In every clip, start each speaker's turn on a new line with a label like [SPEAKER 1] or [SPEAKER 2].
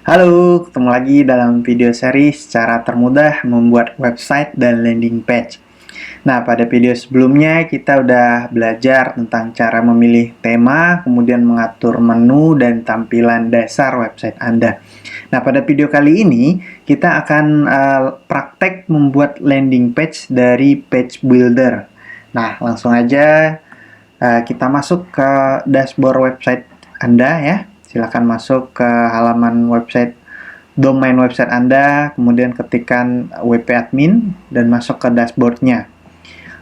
[SPEAKER 1] Halo, ketemu lagi dalam video series cara termudah membuat website dan landing page. Nah, pada video sebelumnya kita udah belajar tentang cara memilih tema, kemudian mengatur menu dan tampilan dasar website Anda. Nah, pada video kali ini kita akan praktek membuat landing page dari page builder. Nah, langsung aja kita masuk ke dashboard website Anda ya. Silakan masuk ke halaman website domain website Anda, kemudian ketikkan WP admin dan masuk ke dashboardnya.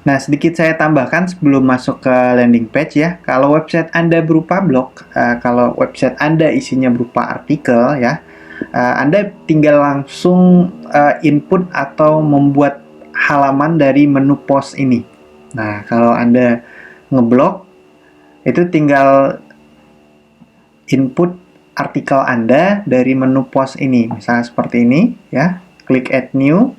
[SPEAKER 1] Nah, sedikit saya tambahkan sebelum masuk ke landing page ya. Kalau website Anda berupa blog, kalau website Anda isinya berupa artikel ya, Anda tinggal langsung input atau membuat halaman dari menu post ini. Nah, kalau Anda ngeblog, itu tinggal input artikel Anda dari menu post ini. Misalnya seperti ini, ya. Klik add new.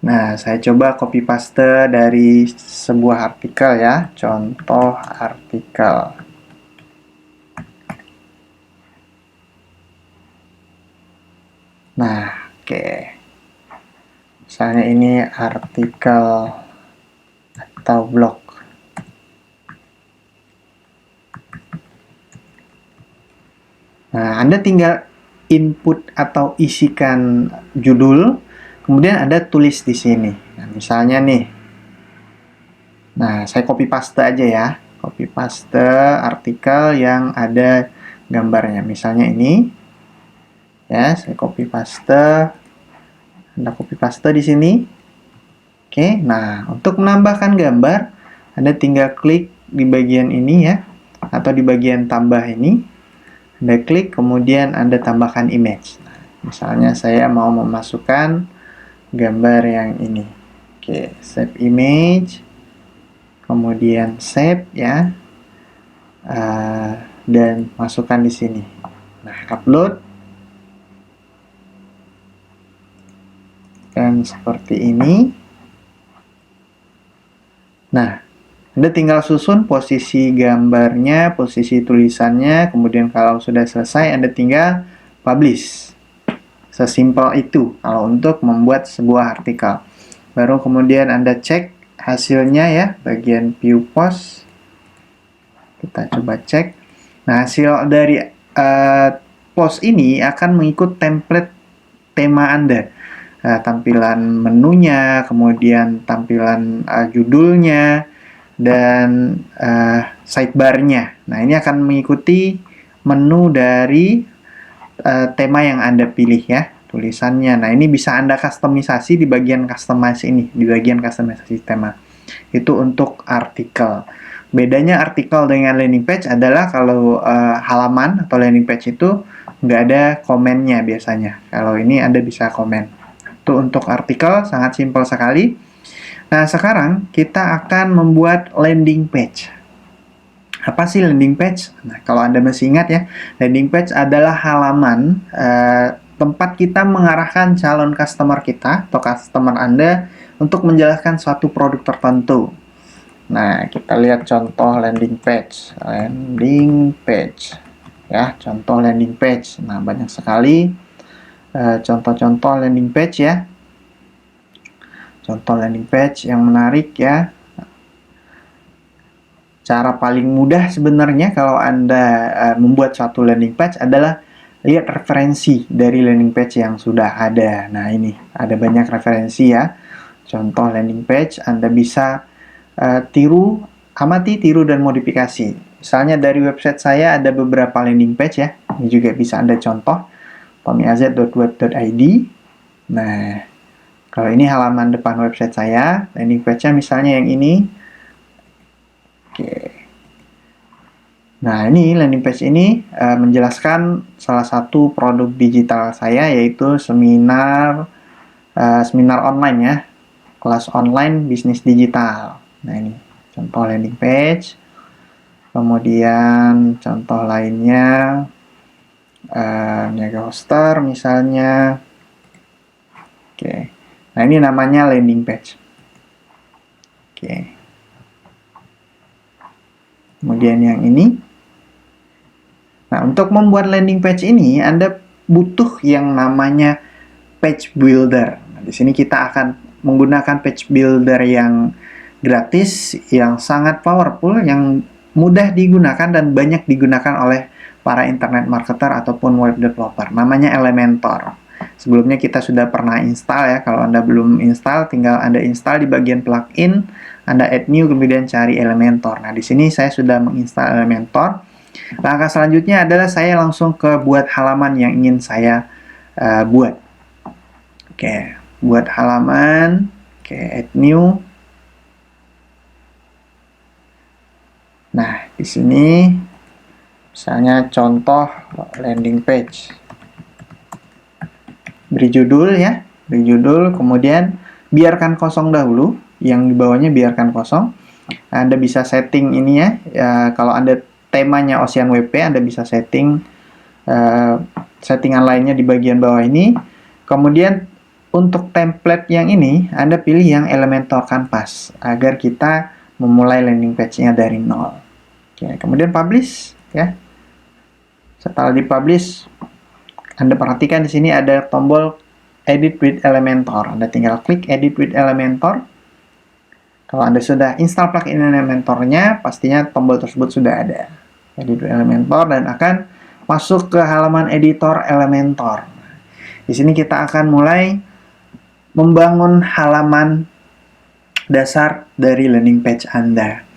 [SPEAKER 1] Nah, saya coba copy paste dari sebuah artikel ya. Contoh artikel. Nah, oke. Misalnya ini artikel atau blog. Nah, Anda tinggal input atau isikan judul, kemudian Anda tulis di sini. Nah, misalnya nih, nah saya copy paste aja ya, copy paste artikel yang ada gambarnya. Misalnya ini, ya saya copy paste, Anda copy paste di sini. Oke, nah untuk menambahkan gambar, Anda tinggal klik di bagian ini ya, atau di bagian tambah ini. Anda klik, kemudian Anda tambahkan image. Nah, misalnya saya mau memasukkan gambar yang ini. Oke, save image, kemudian save ya, dan masukkan di sini. Nah, upload, dan seperti ini. Nah, Anda tinggal susun posisi gambarnya, posisi tulisannya, kemudian kalau sudah selesai Anda tinggal publish. Sesimpel itu kalau untuk membuat sebuah artikel. Baru kemudian Anda cek hasilnya ya, bagian view post. Kita coba cek. Nah, hasil dari post ini akan mengikut template tema Anda. Tampilan menunya, kemudian tampilan judulnya, dan sidebar-nya. Nah, ini akan mengikuti menu dari tema yang Anda pilih ya, tulisannya. Nah, ini bisa Anda customisasi di bagian customize ini, di bagian customisasi tema. Itu untuk artikel. Bedanya artikel dengan landing page adalah kalau halaman atau landing page itu nggak ada komennya biasanya. Kalau ini Anda bisa komen. Itu untuk artikel, sangat simpel sekali. Nah, sekarang kita akan membuat landing page. Apa sih landing page? Nah, kalau Anda masih ingat ya, landing page adalah halaman tempat kita mengarahkan calon customer kita atau customer Anda untuk menjelaskan suatu produk tertentu. Nah, kita lihat contoh landing page. Landing page. Ya, contoh landing page. Nah, banyak sekali contoh-contoh landing page ya. Contoh landing page yang menarik ya. Cara paling mudah sebenarnya kalau Anda membuat suatu landing page adalah lihat referensi dari landing page yang sudah ada. Nah, ini ada banyak referensi ya. Contoh landing page Anda bisa amati, tiru, dan modifikasi. Misalnya dari website saya ada beberapa landing page ya. Ini juga bisa Anda contoh. tommyaz.web.id. Nah, kalau ini halaman depan website saya, landing page-nya misalnya yang ini. Oke. Nah, ini landing page ini menjelaskan salah satu produk digital saya, yaitu seminar online ya, kelas online bisnis digital. Nah, ini contoh landing page. Kemudian contoh lainnya Niaga Hoster misalnya. Oke. Nah, ini namanya landing page. Oke. Kemudian yang ini. Nah, untuk membuat landing page ini, Anda butuh yang namanya page builder. Nah, di sini kita akan menggunakan page builder yang gratis, yang sangat powerful, yang mudah digunakan dan banyak digunakan oleh para internet marketer ataupun web developer. Namanya Elementor. Sebelumnya kita sudah pernah install ya. Kalau Anda belum install, tinggal Anda install di bagian plugin, Anda add new, kemudian cari Elementor. Nah, di sini saya sudah menginstal Elementor. Langkah selanjutnya adalah saya langsung ke buat halaman yang ingin saya buat. Oke, buat halaman. Oke, add new. Nah, di sini misalnya contoh landing page. Beri judul ya, beri judul, kemudian biarkan kosong dahulu, yang di bawahnya biarkan kosong. Anda bisa setting ini ya, kalau Anda temanya Ocean WP, Anda bisa setting settingan lainnya di bagian bawah ini. Kemudian untuk template yang ini, Anda pilih yang Elementor Canvas, agar kita memulai landing page-nya dari nol. Oke, kemudian publish ya. Setelah dipublish, Anda perhatikan di sini ada tombol Edit with Elementor. Anda tinggal klik Edit with Elementor. Kalau Anda sudah install plugin Elementor-nya, pastinya tombol tersebut sudah ada. Edit with Elementor dan akan masuk ke halaman editor Elementor. Di sini kita akan mulai membangun halaman dasar dari landing page Anda.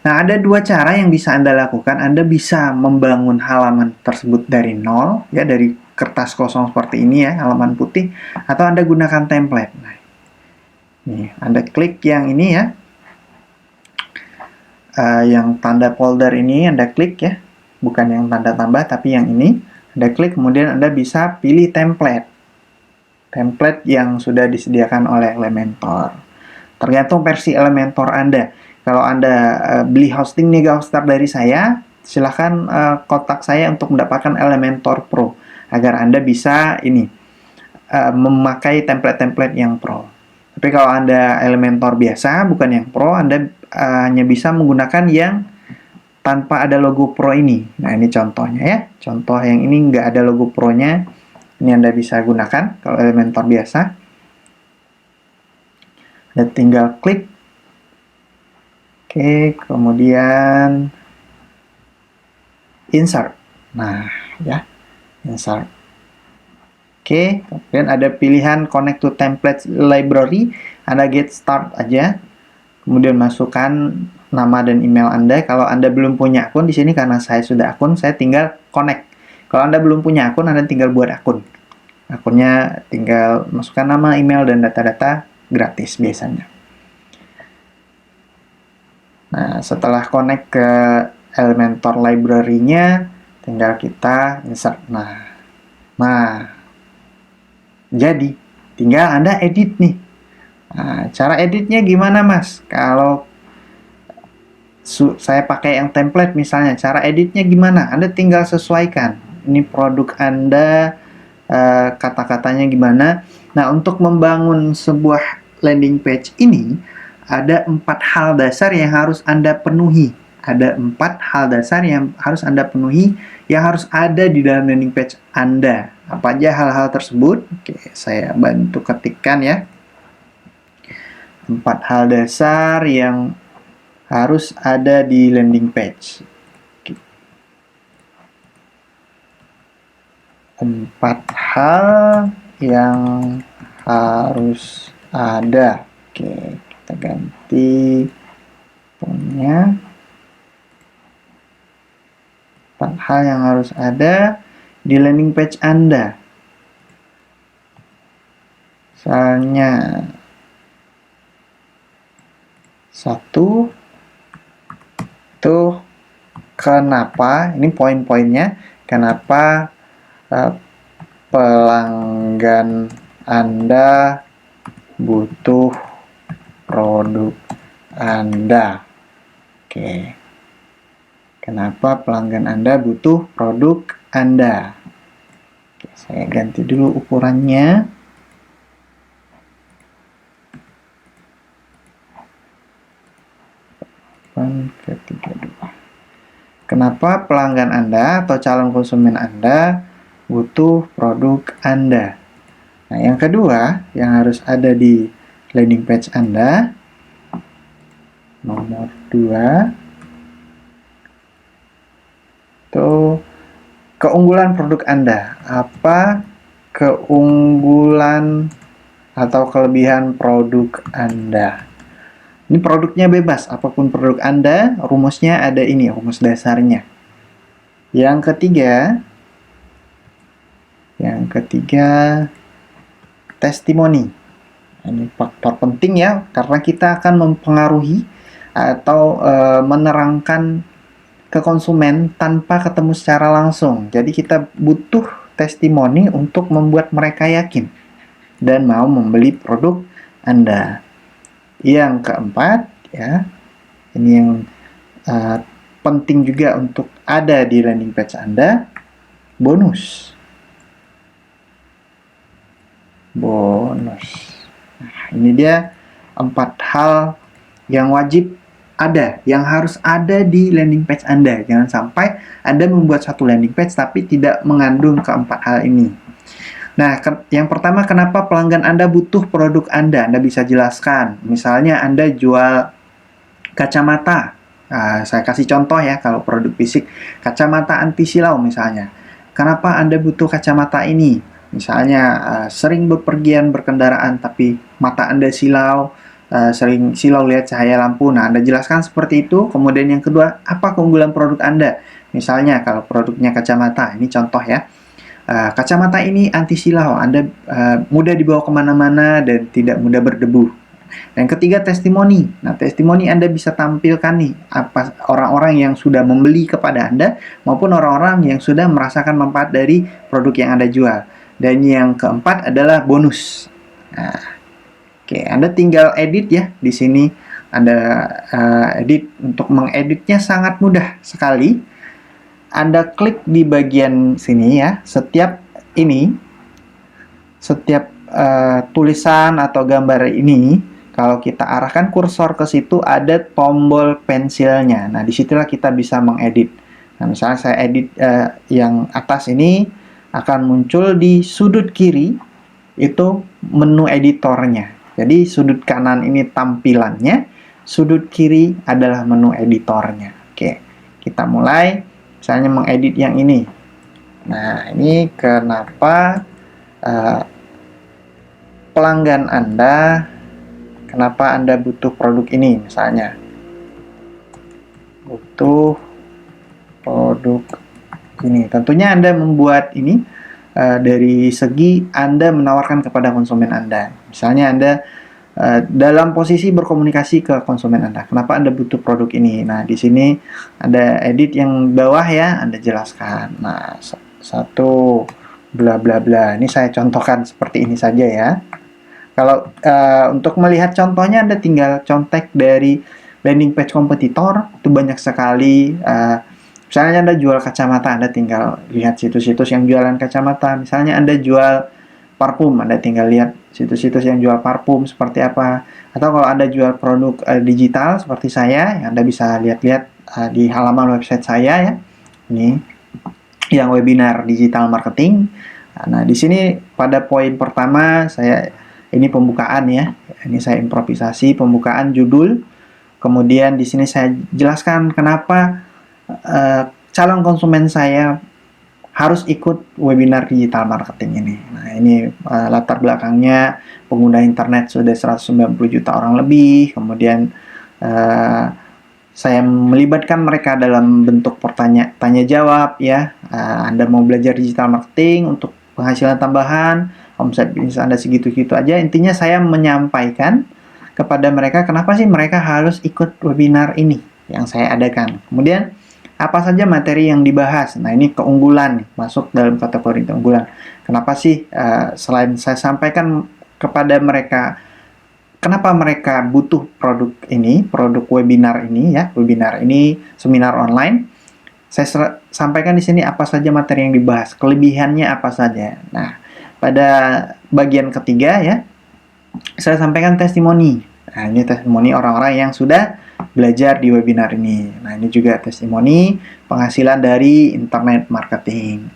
[SPEAKER 1] Nah, ada dua cara yang bisa Anda lakukan. Anda bisa membangun halaman tersebut dari nol, ya, dari kertas kosong seperti ini ya, halaman putih, atau Anda gunakan template. Nah, nih, Anda klik yang ini ya, yang tanda folder ini Anda klik ya, bukan yang tanda tambah, tapi yang ini. Anda klik, kemudian Anda bisa pilih template. Template yang sudah disediakan oleh Elementor. Tergantung versi Elementor Anda. Kalau Anda beli hosting Megahoster dari saya, silahkan kontak saya untuk mendapatkan Elementor Pro agar Anda bisa ini memakai template-template yang Pro. Tapi kalau Anda Elementor biasa, bukan yang Pro, Anda hanya bisa menggunakan yang tanpa ada logo Pro ini. Nah, ini contohnya ya. Contoh yang ini nggak ada logo Pro-nya. Ini Anda bisa gunakan kalau Elementor biasa. Anda tinggal klik. Oke, kemudian insert. Nah, ya, insert. Oke, kemudian ada pilihan connect to template library. Anda get start aja. Kemudian masukkan nama dan email Anda. Kalau Anda belum punya akun di sini, karena saya sudah akun, saya tinggal connect. Kalau Anda belum punya akun, Anda tinggal buat akun. Akunnya tinggal masukkan nama, email, dan data-data gratis biasanya. Nah, setelah connect ke Elementor library-nya, tinggal kita insert. Nah, jadi tinggal Anda edit nih. Nah, cara editnya gimana, Mas? Kalau saya pakai yang template misalnya, cara editnya gimana? Anda tinggal sesuaikan. Ini produk Anda, kata-katanya gimana. Nah, untuk membangun sebuah landing page ini, ada 4 hal dasar yang harus Anda penuhi. Ada 4 hal dasar yang harus Anda penuhi, yang harus ada di dalam landing page Anda. Apa aja hal-hal tersebut? Oke, saya bantu ketikkan ya. 4 hal dasar yang harus ada di landing page. 4 hal yang harus ada. Oke, kita ganti punya 4 hal yang harus ada di landing page Anda. Misalnya 1 itu kenapa, ini poin-poinnya, kenapa pelanggan Anda butuh produk Anda. Oke. Kenapa pelanggan Anda butuh produk Anda? Oke, saya ganti dulu ukurannya. Ke 32. kenapa pelanggan Anda atau calon konsumen Anda butuh produk Anda. Nah, yang kedua yang harus ada di landing page Anda, nomor 2, itu keunggulan produk Anda. Apa keunggulan atau kelebihan produk Anda? Ini produknya bebas, apapun produk Anda, rumusnya ada ini, rumus dasarnya. Yang ketiga, testimoni. Ini faktor penting ya, karena kita akan mempengaruhi atau menerangkan ke konsumen tanpa ketemu secara langsung. Jadi kita butuh testimoni untuk membuat mereka yakin dan mau membeli produk Anda. Yang keempat ya, ini yang penting juga untuk ada di landing page Anda, bonus. Nah, ini dia 4 hal yang wajib ada, yang harus ada di landing page Anda. Jangan sampai Anda membuat satu landing page tapi tidak mengandung keempat hal ini. Nah, yang pertama, kenapa pelanggan Anda butuh produk Anda? Anda bisa jelaskan. Misalnya Anda jual kacamata. Saya kasih contoh ya, kalau produk fisik, kacamata anti silau misalnya. Kenapa Anda butuh kacamata ini? Misalnya sering bepergian berkendaraan tapi mata Anda silau, sering silau lihat cahaya lampu. Nah, Anda jelaskan seperti itu. Kemudian yang kedua, apa keunggulan produk Anda? Misalnya kalau produknya kacamata, ini contoh ya. Kacamata ini anti silau, Anda mudah dibawa kemana-mana dan tidak mudah berdebu. Yang ketiga, testimoni. Nah, testimoni Anda bisa tampilkan nih, apa orang-orang yang sudah membeli kepada Anda maupun orang-orang yang sudah merasakan manfaat dari produk yang Anda jual. Dan yang keempat adalah bonus. Nah, oke, Anda tinggal edit ya di sini. Anda edit. Untuk mengeditnya sangat mudah sekali. Anda klik di bagian sini ya. Setiap tulisan atau gambar ini, kalau kita arahkan kursor ke situ, ada tombol pensilnya. Nah, disitulah kita bisa mengedit. Nah, misalnya saya edit yang atas ini, akan muncul di sudut kiri, itu menu editornya. Jadi, sudut kanan ini tampilannya, sudut kiri adalah menu editornya. Oke, kita mulai. Misalnya mengedit yang ini. Nah, ini kenapa pelanggan Anda, kenapa Anda butuh produk ini misalnya. Butuh produk ini. Tentunya Anda membuat ini dari segi Anda menawarkan kepada konsumen Anda. Misalnya Anda dalam posisi berkomunikasi ke konsumen Anda. Kenapa Anda butuh produk ini? Nah, di sini ada edit yang bawah ya, Anda jelaskan. Nah, satu bla bla bla. Ini saya contohkan seperti ini saja ya. Kalau untuk melihat contohnya, Anda tinggal contek dari landing page kompetitor. Itu banyak sekali. Misalnya Anda jual kacamata, Anda tinggal lihat situs-situs yang jualan kacamata. Misalnya Anda jual parfum, Anda tinggal lihat situs-situs yang jual parfum seperti apa. Atau kalau Anda jual produk digital seperti saya, Anda bisa lihat-lihat di halaman website saya ya. Ini yang webinar digital marketing. Nah, di sini pada poin pertama ini pembukaan ya. Ini saya improvisasi pembukaan judul. Kemudian di sini saya jelaskan kenapa calon konsumen saya harus ikut webinar digital marketing ini. Nah, ini latar belakangnya, pengguna internet sudah 190 juta orang lebih. Kemudian saya melibatkan mereka dalam bentuk tanya jawab ya. Anda mau belajar digital marketing untuk penghasilan tambahan, omset bisnis Anda segitu-gitu aja. Intinya saya menyampaikan kepada mereka kenapa sih mereka harus ikut webinar ini yang saya adakan. Kemudian apa saja materi yang dibahas. Nah, ini keunggulan, masuk dalam kategori keunggulan. Kenapa sih selain saya sampaikan kepada mereka kenapa mereka butuh produk ini, produk webinar ini ya, webinar ini seminar online. Saya sampaikan di sini apa saja materi yang dibahas, kelebihannya apa saja. Nah, pada bagian ketiga ya, saya sampaikan testimoni. Nah, ini testimoni orang-orang yang sudah belajar di webinar ini. Nah, ini juga testimoni penghasilan dari internet marketing.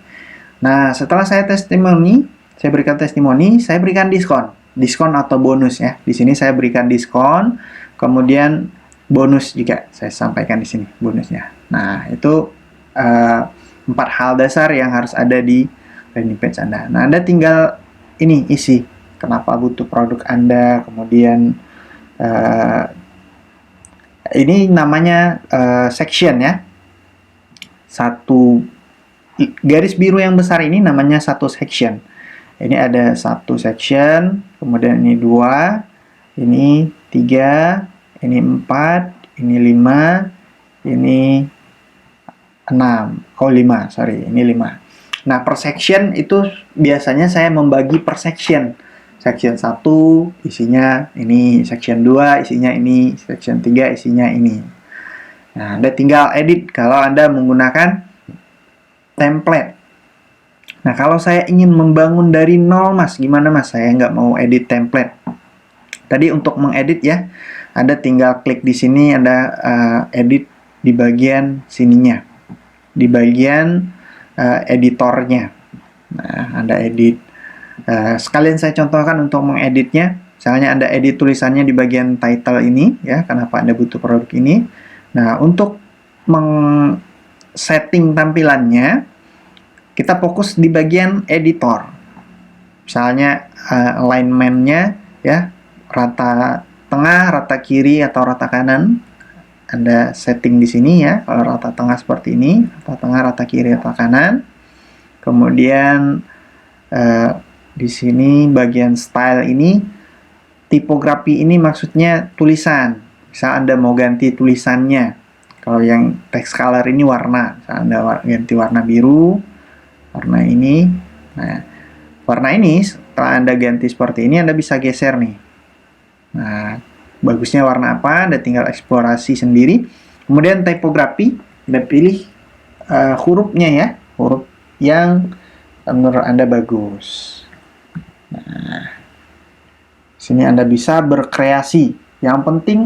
[SPEAKER 1] Nah, setelah saya berikan testimoni, saya berikan diskon. Diskon atau bonus ya. Di sini saya berikan diskon, kemudian bonus juga saya sampaikan di sini bonusnya. Nah, itu 4 hal dasar yang harus ada di landing page Anda. Nah, Anda tinggal ini isi kenapa butuh produk Anda, kemudian ini namanya section ya. Satu garis biru yang besar ini namanya satu section. Ini ada satu section, kemudian ini 2, ini 3, ini 4, ini 5, ini 6. Oh, 5, sorry, ini 5. Nah, per section itu biasanya saya membagi per section. Section 1 isinya ini, section 2 isinya ini, section 3 isinya ini. Nah, Anda tinggal edit kalau Anda menggunakan template. Nah, kalau saya ingin membangun dari nol, Mas, gimana, Mas? Saya nggak mau edit template. Tadi untuk mengedit ya, Anda tinggal klik di sini, Anda edit di bagian sininya, di bagian editornya. Nah, Anda edit. Sekalian saya contohkan untuk mengeditnya. Misalnya Anda edit tulisannya di bagian title ini, ya, kenapa Anda butuh produk ini. Nah, untuk setting tampilannya, kita fokus di bagian editor. Misalnya alignment-nya, ya, rata tengah, rata kiri, atau rata kanan. Anda setting di sini ya, kalau rata tengah seperti ini, rata tengah, rata kiri, rata kanan. Kemudian di sini bagian style ini, tipografi ini maksudnya tulisan. Misal Anda mau ganti tulisannya. Kalau yang text color ini warna, misal Anda ganti warna biru, warna ini. Nah, warna ini setelah Anda ganti seperti ini, Anda bisa geser nih. Nah, bagusnya warna apa? Anda tinggal eksplorasi sendiri. Kemudian tipografi, Anda pilih hurufnya ya, huruf yang menurut Anda bagus. Nah, sini Anda bisa berkreasi. Yang penting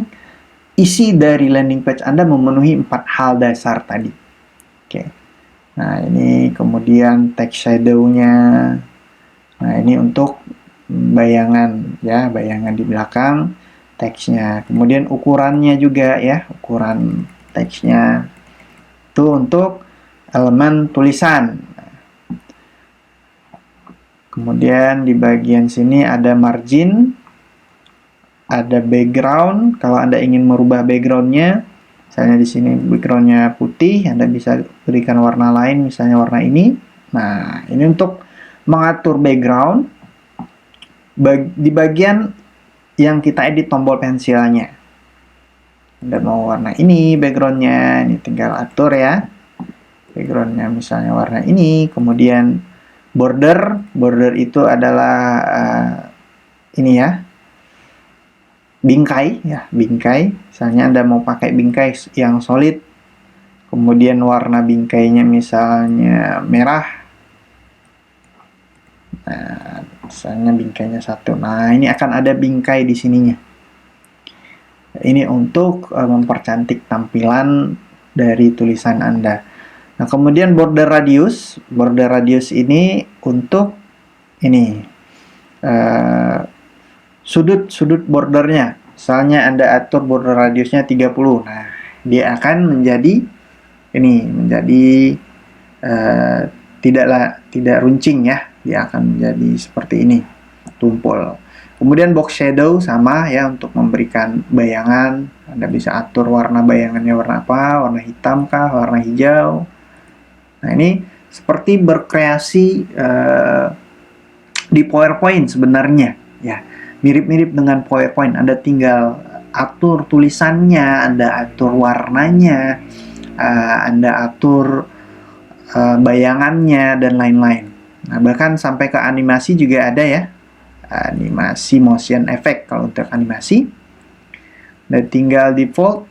[SPEAKER 1] isi dari landing page Anda memenuhi 4 hal dasar tadi. Oke. Nah, ini kemudian text shadow-nya. Nah, ini untuk bayangan ya, bayangan di belakang teksnya. Kemudian ukurannya juga ya, ukuran teksnya. Itu untuk elemen tulisan. Kemudian di bagian sini ada margin, ada background. Kalau Anda ingin merubah backgroundnya, misalnya di sini backgroundnya putih, Anda bisa berikan warna lain, misalnya warna ini. Nah, ini untuk mengatur background. Di bagian yang kita edit tombol pensilnya. Anda mau warna ini backgroundnya, ini tinggal atur ya. Backgroundnya misalnya warna ini, kemudian border itu adalah ini ya, bingkai ya, bingkai. Misalnya Anda mau pakai bingkai yang solid, kemudian warna bingkainya misalnya merah. Nah, misalnya bingkainya 1. Nah, ini akan ada bingkai di sininya. Ini untuk mempercantik tampilan dari tulisan Anda. Nah, kemudian border radius ini untuk ini sudut bordernya. Misalnya Anda atur border radiusnya 30. Nah, dia akan menjadi ini, menjadi tidak runcing ya. Dia akan menjadi seperti ini, tumpul. Kemudian box shadow sama ya, untuk memberikan bayangan. Anda bisa atur warna bayangannya warna apa, warna hitam kah, warna hijau. Nah, ini seperti berkreasi di PowerPoint sebenarnya ya, mirip-mirip dengan PowerPoint. Anda tinggal atur tulisannya, Anda atur warnanya, Anda atur bayangannya dan lain-lain. Nah, bahkan sampai ke animasi juga ada ya, animasi motion effect kalau untuk animasi. Dan tinggal default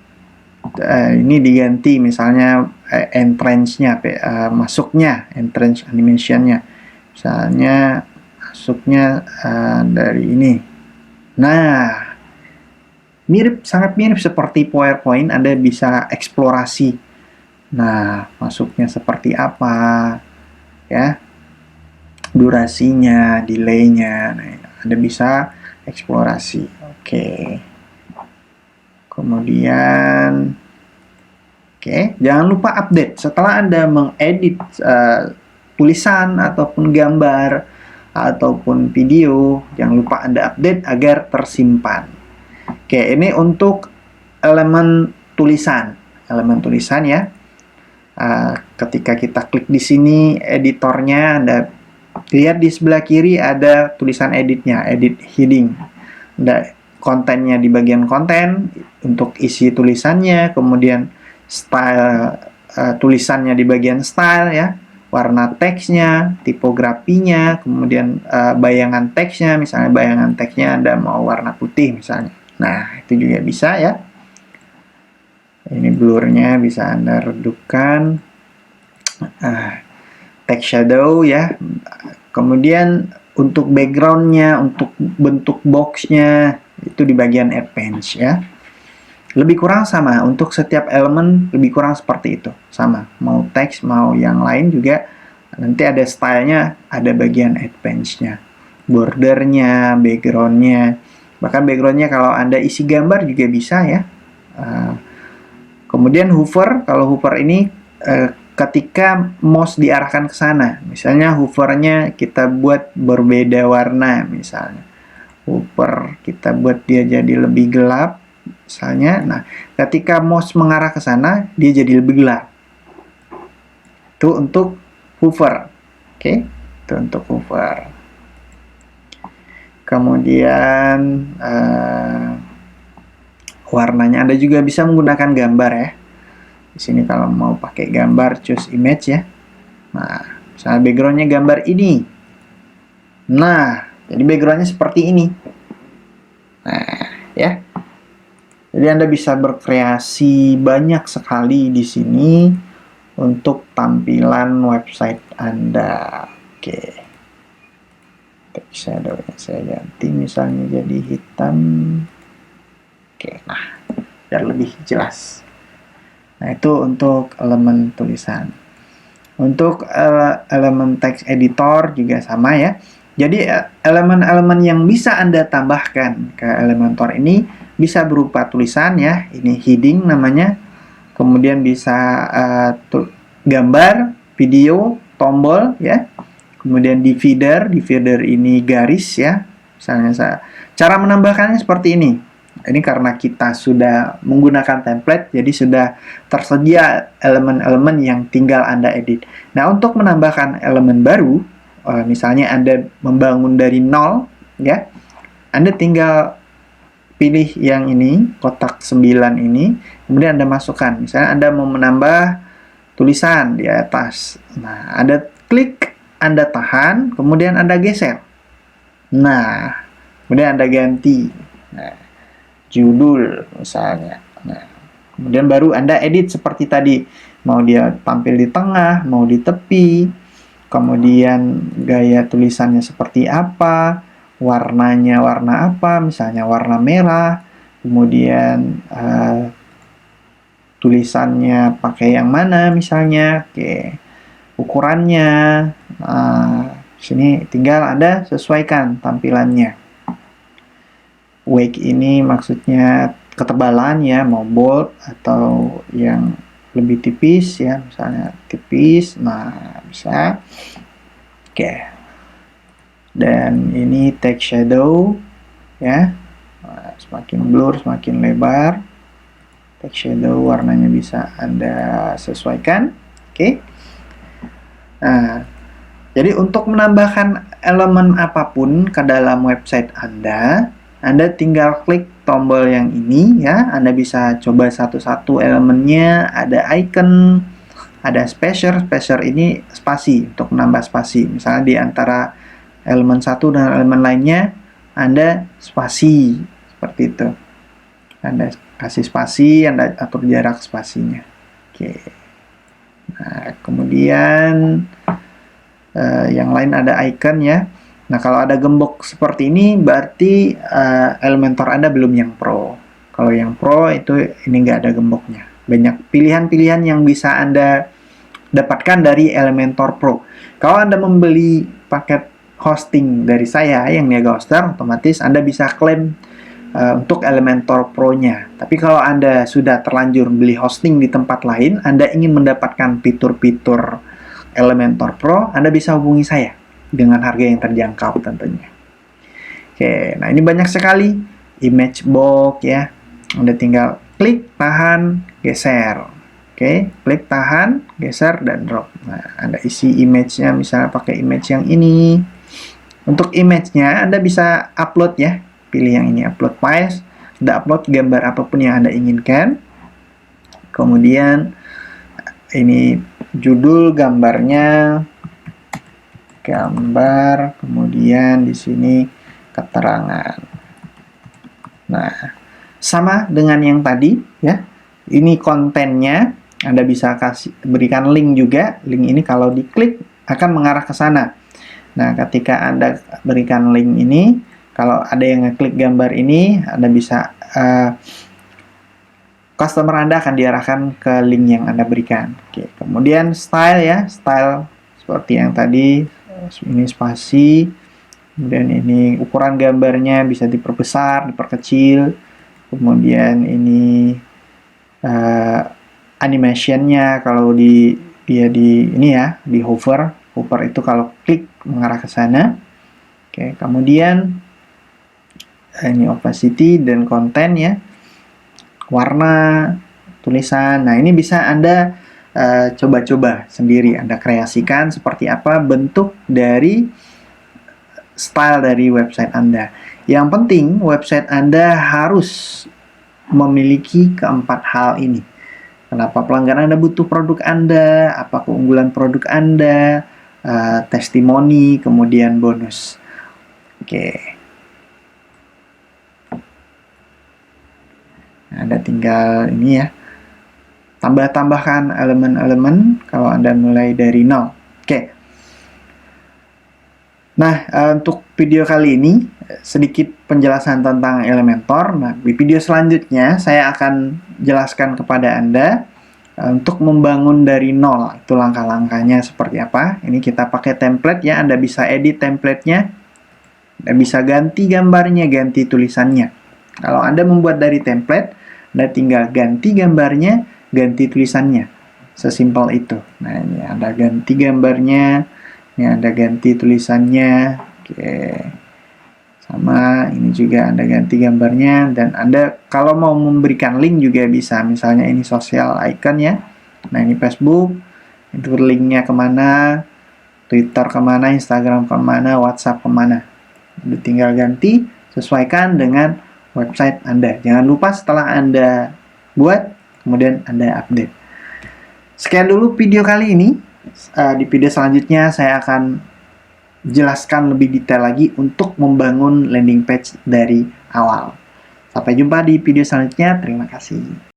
[SPEAKER 1] ini diganti misalnya entrance-nya, masuknya, entrance animation-nya. Misalnya masuknya dari ini. Nah, Mirip, sangat mirip seperti PowerPoint, Anda bisa eksplorasi. Nah, masuknya seperti apa, ya, durasinya, delay-nya, nah, Anda bisa eksplorasi. Oke. Kemudian, jangan lupa update. Setelah Anda mengedit tulisan ataupun gambar ataupun video, jangan lupa Anda update agar tersimpan. Ini untuk elemen tulisan. Elemen tulisan ya. Ketika kita klik di sini editornya, Anda lihat di sebelah kiri ada tulisan editnya, edit heading. Ada kontennya di bagian konten untuk isi tulisannya, kemudian style tulisannya di bagian style ya, warna teksnya, tipografinya, kemudian bayangan teksnya, misalnya bayangan teksnya Anda mau warna putih misalnya. Nah, itu juga bisa ya. Ini blurnya bisa Anda redupkan. Text shadow ya. Kemudian untuk backgroundnya, untuk bentuk boxnya, itu di bagian advanced ya. Lebih kurang sama, untuk setiap elemen lebih kurang seperti itu. Sama, mau teks, mau yang lain juga, nanti ada stylenya, ada bagian advanced-nya. Bordernya, backgroundnya. Bahkan backgroundnya kalau Anda isi gambar juga bisa ya. Kemudian hover, kalau hover ini ketika mouse diarahkan ke sana, misalnya hovernya kita buat berbeda warna, misalnya hover kita buat dia jadi lebih gelap, misalnya. Nah, ketika mouse mengarah ke sana, dia jadi lebih gelap. Itu untuk hover, itu untuk hover. Kemudian warnanya Anda juga bisa menggunakan gambar ya. Di sini kalau mau pakai gambar, choose image ya. Nah, misalnya backgroundnya gambar ini. Nah, jadi backgroundnya seperti ini. Nah, ya. Jadi Anda bisa berkreasi banyak sekali di sini untuk tampilan website Anda. Text shadow-nya saya ganti misalnya jadi hitam. Nah, biar lebih jelas. Nah, itu untuk elemen tulisan. Untuk elemen text editor juga sama ya. Jadi elemen-elemen yang bisa Anda tambahkan ke Elementor ini bisa berupa tulisan ya. Ini heading namanya. Kemudian bisa gambar, video, tombol ya. Kemudian divider ini garis ya. Misalnya cara menambahkannya seperti ini. Ini karena kita sudah menggunakan template, jadi sudah tersedia elemen-elemen yang tinggal Anda edit. Nah, untuk menambahkan elemen baru, misalnya Anda membangun dari nol, ya, Anda tinggal pilih yang ini, kotak 9 ini, kemudian Anda masukkan. Misalnya Anda mau menambah tulisan di atas. Nah, Anda klik, Anda tahan, kemudian Anda geser. Nah, kemudian Anda ganti. Nah, judul misalnya. Nah, kemudian baru Anda edit seperti tadi. Mau dia tampil di tengah, mau di tepi. Kemudian gaya tulisannya seperti apa, warnanya warna apa, misalnya warna merah. Kemudian tulisannya pakai yang mana misalnya. Ukurannya. Sini tinggal Anda sesuaikan tampilannya. Weight ini maksudnya ketebalan ya, mau bold atau yang lebih tipis ya, misalnya tipis. Nah, bisa. Dan ini text shadow ya. Nah, semakin blur, semakin lebar. Text shadow warnanya bisa Anda sesuaikan. Nah, jadi untuk menambahkan elemen apapun ke dalam website Anda tinggal klik tombol yang ini ya. Anda bisa coba satu-satu elemennya. Ada icon, ada spacer. Spacer ini spasi, untuk menambah spasi. Misalnya di antara elemen satu dan elemen lainnya, Anda spasi. Seperti itu. Anda kasih spasi, Anda atur jarak spasinya. Nah, kemudian yang lain ada icon ya. Nah, kalau ada gembok seperti ini berarti Elementor Anda belum yang Pro. Kalau yang Pro itu ini nggak ada gemboknya. Banyak pilihan-pilihan yang bisa Anda dapatkan dari Elementor Pro. Kalau Anda membeli paket hosting dari saya yang Niaga Hoster, otomatis Anda bisa klaim untuk Elementor Pro-nya. Tapi kalau Anda sudah terlanjur beli hosting di tempat lain, Anda ingin mendapatkan fitur-fitur Elementor Pro, Anda bisa hubungi saya dengan harga yang terjangkau tentunya. Oke, nah ini banyak sekali image box ya. Anda tinggal klik, tahan, geser. Oke, klik, tahan, geser, dan drop. Nah, Anda isi image-nya, misalnya pakai image yang ini. Untuk image-nya, Anda bisa upload ya. Pilih yang ini, upload files. Anda upload gambar apapun yang Anda inginkan. Kemudian, ini judul gambarnya. Gambar, kemudian di sini keterangan. Nah, sama dengan yang tadi ya. Ini kontennya, Anda bisa berikan link juga. Link ini kalau diklik akan mengarah ke sana. Nah, ketika Anda berikan link ini, kalau ada yang ngeklik gambar ini, Anda bisa customer Anda akan diarahkan ke link yang Anda berikan. Oke, kemudian style ya, style seperti yang tadi, ini spasi. Kemudian ini ukuran gambarnya bisa diperbesar, diperkecil. Kemudian ini animationnya kalau dia di ini ya, di hover itu kalau klik mengarah ke sana. Oke, kemudian ini opacity dan konten ya, warna, tulisan. Nah, ini bisa Anda coba-coba sendiri, Anda kreasikan seperti apa bentuk dari style dari website Anda. Yang penting website Anda harus memiliki keempat hal ini. Kenapa pelanggan Anda butuh produk Anda, apa keunggulan produk Anda, testimoni, kemudian bonus. Oke. Anda tinggal ini ya, tambahkan elemen-elemen kalau Anda mulai dari nol. Oke. Nah, untuk video kali ini sedikit penjelasan tentang Elementor. Nah, di video selanjutnya saya akan jelaskan kepada Anda untuk membangun dari nol. Itu langkah-langkahnya seperti apa. Ini kita pakai template ya, Anda bisa edit template-nya. Anda bisa ganti gambarnya, ganti tulisannya. Kalau Anda membuat dari template, Anda tinggal ganti gambarnya, ganti tulisannya. Sesimpel itu. Nah, ini Anda ganti gambarnya, ini Anda ganti tulisannya. Oke. Sama, ini juga Anda ganti gambarnya. Dan Anda kalau mau memberikan link juga bisa. Misalnya ini social icon ya. Nah, ini Facebook. Itu linknya kemana, Twitter kemana, Instagram kemana, WhatsApp kemana. Anda tinggal ganti, sesuaikan dengan website Anda. Jangan lupa setelah Anda buat, kemudian Anda update. Sekian dulu video kali ini. Di video selanjutnya saya akan jelaskan lebih detail lagi untuk membangun landing page dari awal. Sampai jumpa di video selanjutnya. Terima kasih.